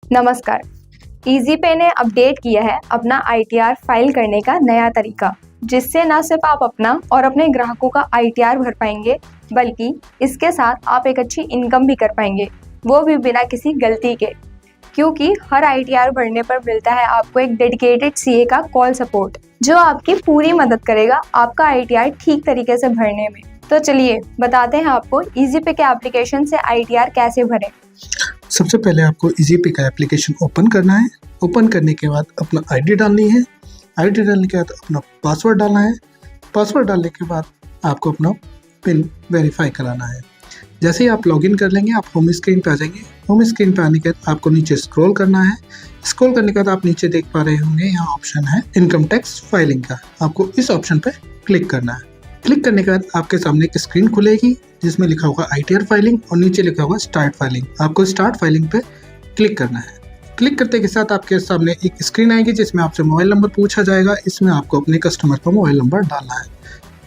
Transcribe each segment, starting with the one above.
नमस्कार। ईज़ीपे ने अपडेट किया है अपना आईटीआर फाइल करने का नया तरीका, जिससे न सिर्फ आप अपना और अपने ग्राहकों का आईटीआर भर पाएंगे, बल्कि इसके साथ आप एक अच्छी इनकम भी कर पाएंगे, वो भी बिना किसी गलती के। क्योंकि हर आईटीआर भरने पर मिलता है आपको एक डेडिकेटेड सीए का कॉल सपोर्ट, जो आपकी पूरी मदद करेगा आपका आईटीआर ठीक तरीके से भरने में। तो चलिए बताते हैं आपको ईज़ीपे के एप्लीकेशन से आईटीआर कैसे भरें। सबसे पहले आपको ईज़ीपे का एप्लीकेशन ओपन करना है। ओपन करने के बाद अपना आईडी डालनी है। आईडी डालने के बाद अपना पासवर्ड डालना है। पासवर्ड डालने के बाद आपको अपना पिन वेरीफाई कराना है। जैसे ही आप लॉगिन कर लेंगे आप होम स्क्रीन पे आ जाएंगे। होम स्क्रीन पे आने के बाद आपको नीचे स्क्रॉल करना है। स्क्रॉल करने के बाद आप नीचे देख पा रहे होंगे यहाँ ऑप्शन है इनकम टैक्स फाइलिंग का। आपको इस ऑप्शन पे क्लिक करना है। क्लिक करने के बाद आपके सामने एक स्क्रीन खुलेगी जिसमें लिखा होगा आईटीआर फाइलिंग और नीचे लिखा होगा स्टार्ट फाइलिंग। आपको स्टार्ट फाइलिंग पे क्लिक करना है। क्लिक करते के साथ आपके सामने एक स्क्रीन आएगी जिसमें आपसे मोबाइल नंबर पूछा जाएगा। इसमें आपको अपने कस्टमर का मोबाइल नंबर डालना है।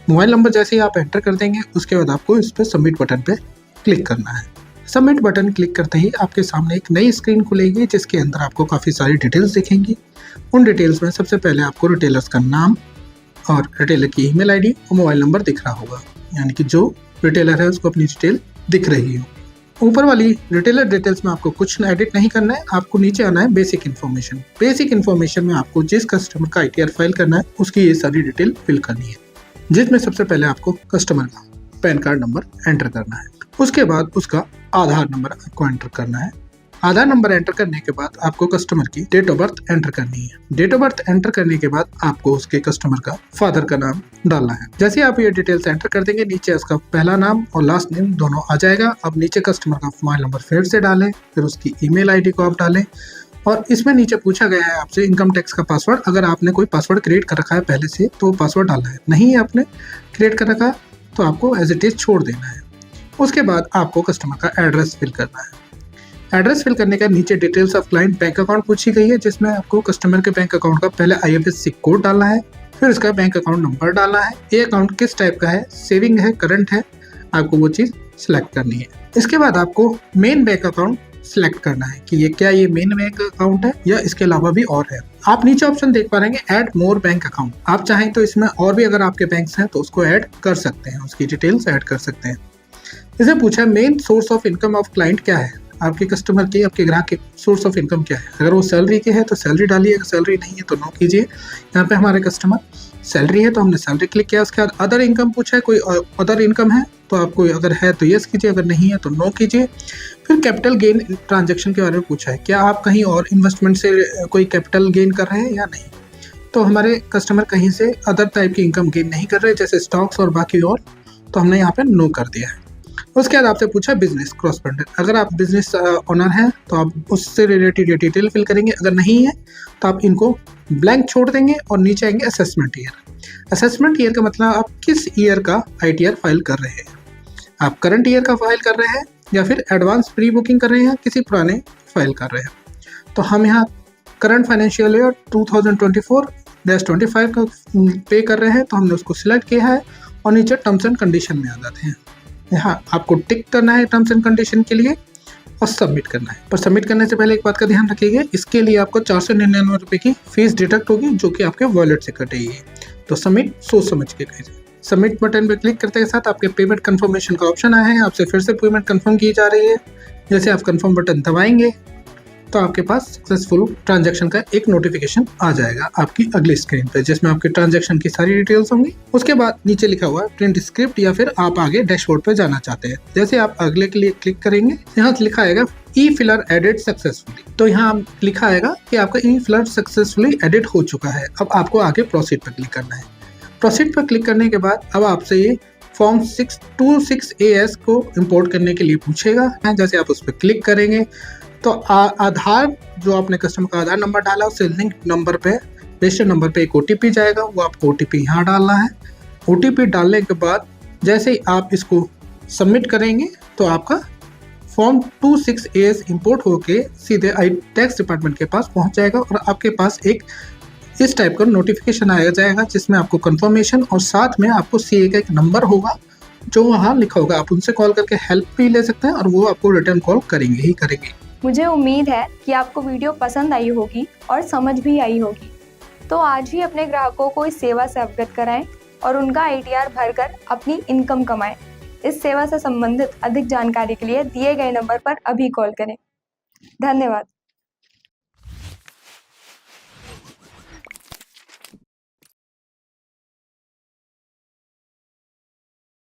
मोबाइल नंबर जैसे ही आप एंटर कर देंगे उसके बाद आपको इस पर सबमिट बटन पे क्लिक करना है। सबमिट बटन क्लिक करते ही आपके सामने एक नई स्क्रीन खुलेगी जिसके अंदर आपको काफ़ी सारी डिटेल्स दिखेंगी। उन डिटेल्स में सबसे पहले आपको रिटेलर्स का नाम और रिटेलर की ईमेल आईडी और मोबाइल नंबर दिख रहा होगा, यानी कि जो रिटेलर है उसको अपनी डिटेल दिख रही हो। ऊपर वाली रिटेलर डिटेल्स में आपको कुछ एडिट नहीं करना है। आपको नीचे आना है बेसिक इन्फॉर्मेशन। बेसिक इन्फॉर्मेशन में आपको जिस कस्टमर का आईटीआर फाइल करना है उसकी ये सारी डिटेल फिल करनी है, जिसमें सबसे पहले आपको कस्टमर का पैन कार्ड नंबर एंटर करना है। उसके बाद उसका आधार नंबर आपको एंटर करना है। आधार नंबर एंटर करने के बाद आपको कस्टमर की डेट ऑफ बर्थ एंटर करनी है। डेट ऑफ बर्थ एंटर करने के बाद आपको उसके कस्टमर का फादर का नाम डालना है। जैसे आप ये डिटेल्स एंटर कर देंगे नीचे उसका पहला नाम और लास्ट नेम दोनों आ जाएगा। अब नीचे कस्टमर का मोबाइल नंबर फिर से डालें, फिर उसकी ईमेल आईडी को आप डालें और इसमें नीचे पूछा गया है आपसे इनकम टैक्स का पासवर्ड। अगर आपने कोई पासवर्ड क्रिएट कर रखा है पहले से तो पासवर्ड डालना है, नहीं आपने क्रिएट कर रखा तो आपको एज इट इज छोड़ देना है। उसके बाद आपको कस्टमर का एड्रेस फिल करना है। एड्रेस फिल करने का नीचे details of client bank account पूछी गई है जिसमें आपको कस्टमर के बैंक अकाउंट का पहले IFSC कोड डालना है, फिर उसका बैंक अकाउंट नंबर डालना है। ये अकाउंट किस टाइप का है, सेविंग है, करंट है, आपको वो चीज़ सिलेक्ट करनी है। इसके बाद आपको मेन बैंक अकाउंट सिलेक्ट करना है कि ये मेन बैंक अकाउंट है या इसके अलावा भी और है। आप नीचे ऑप्शन देख पा रहे हैं ऐड मोर बैंक अकाउंट। आप चाहें तो इसमें और भी अगर आपके बैंक्स हैं तो उसको ऐड कर सकते हैं, उसकी डिटेल्स ऐड कर सकते हैं। इसे पूछा main source of income of client क्या है, आपके कस्टमर की, आपके ग्राहक के सोर्स ऑफ इनकम क्या है। अगर वो सैलरी के है तो सैलरी डालिए, अगर सैलरी नहीं है तो नो कीजिए। यहाँ पे हमारे कस्टमर सैलरी है तो हमने सैलरी क्लिक किया। उसके बाद अदर इनकम पूछा है, कोई अदर इनकम है तो आपको अगर है तो यस कीजिए, अगर नहीं है तो नो कीजिए। फिर कैपिटल गेन ट्रांजेक्शन के बारे में पूछा है, क्या आप कहीं और इन्वेस्टमेंट से कोई कैपिटल गेन कर रहे हैं या नहीं। तो हमारे कस्टमर कहीं से अदर टाइप की इनकम गेन नहीं कर रहे जैसे स्टॉक्स और बाकी और, तो हमने यहाँ पे नो कर दिया है। उसके बाद आपसे पूछा बिजनेस क्रॉसपेंडेंट। अगर आप बिजनेस ओनर हैं तो आप उससे रिलेटेड ये डिटेल फिल करेंगे, अगर नहीं है तो आप इनको ब्लैंक छोड़ देंगे और नीचे आएंगे असेसमेंट ईयर। असेसमेंट ईयर का मतलब आप किस ईयर का आईटीआर फाइल कर रहे हैं। आप करंट ईयर का फाइल कर रहे हैं या फिर एडवांस प्री बुकिंग कर रहे हैं, किसी पुराने फाइल कर रहे हैं। तो हम यहाँ करंट फाइनेंशियल ईयर 2024-25 का पे कर रहे हैं तो हमने उसको सिलेक्ट किया है और नीचे टर्म्स एंड कंडीशन में आ जाते हैं। यहाँ आपको टिक करना है टर्म्स एंड कंडीशन के लिए और सबमिट करना है। पर सबमिट करने से पहले एक बात का ध्यान रखिएगा, इसके लिए आपको 499 रुपये की फीस डिडक्ट होगी जो कि आपके वॉलेट से कटेगी। तो सबमिट सोच समझ के कीजिए। सबमिट बटन पर क्लिक करते के साथ आपके पेमेंट कंफर्मेशन का ऑप्शन आया है, आपसे फिर से पेमेंट कंफर्म की जा रही है। जैसे आप कंफर्म बटन दबाएंगे तो आपके पास सक्सेसफुल ट्रांजैक्शन का एक नोटिफिकेशन आ जाएगा आपकी अगली स्क्रीन पे, जिसमें आपके ट्रांजैक्शन की सारी डिटेल्स होंगी। उसके बाद नीचे लिखा हुआ है प्रिंट स्क्रिप्ट या फिर आप आगे डैशबोर्ड पे जाना चाहते हैं। जैसे आप अगले के लिए क्लिक करेंगे यहाँ लिखा आएगा ई फिलर एडिट सक्सेसफुली। तो यहाँ लिखा आएगा कि आपका ई फिलर सक्सेसफुली एडिट हो चुका है। अब आपको आगे प्रोसीड पर क्लिक करना है। प्रोसीड पर क्लिक करने के बाद अब आपसे ये फॉर्म 626AS को इम्पोर्ट करने के लिए पूछेगा। जैसे आप उस पर क्लिक करेंगे तो आधार जो आपने कस्टमर का आधार नंबर डाला उससे लिंक नंबर पे रजिस्टर्ड नंबर पे एक OTP जाएगा, वो आपको OTP यहाँ डालना है। OTP डालने के बाद जैसे ही आप इसको सबमिट करेंगे तो आपका फॉर्म 26AS इंपोर्ट होके सीधे टैक्स डिपार्टमेंट के पास पहुँच जाएगा और आपके पास एक इस टाइप का नोटिफिकेशन आया जाएगा जिसमें आपको कंफर्मेशन और साथ में आपको CA का एक नंबर होगा जो वहाँ लिखा होगा। आप उनसे कॉल करके हेल्प भी ले सकते हैं और वो आपको रिटर्न कॉल करेंगे ही करेंगे। मुझे उम्मीद है कि आपको वीडियो पसंद आई होगी और समझ भी आई होगी। तो आज ही अपने ग्राहकों को इस सेवा से अवगत कराएं और उनका ITR भरकर अपनी इनकम कमाएं। इस सेवा से संबंधित अधिक जानकारी के लिए दिए गए नंबर पर अभी कॉल करें। धन्यवाद।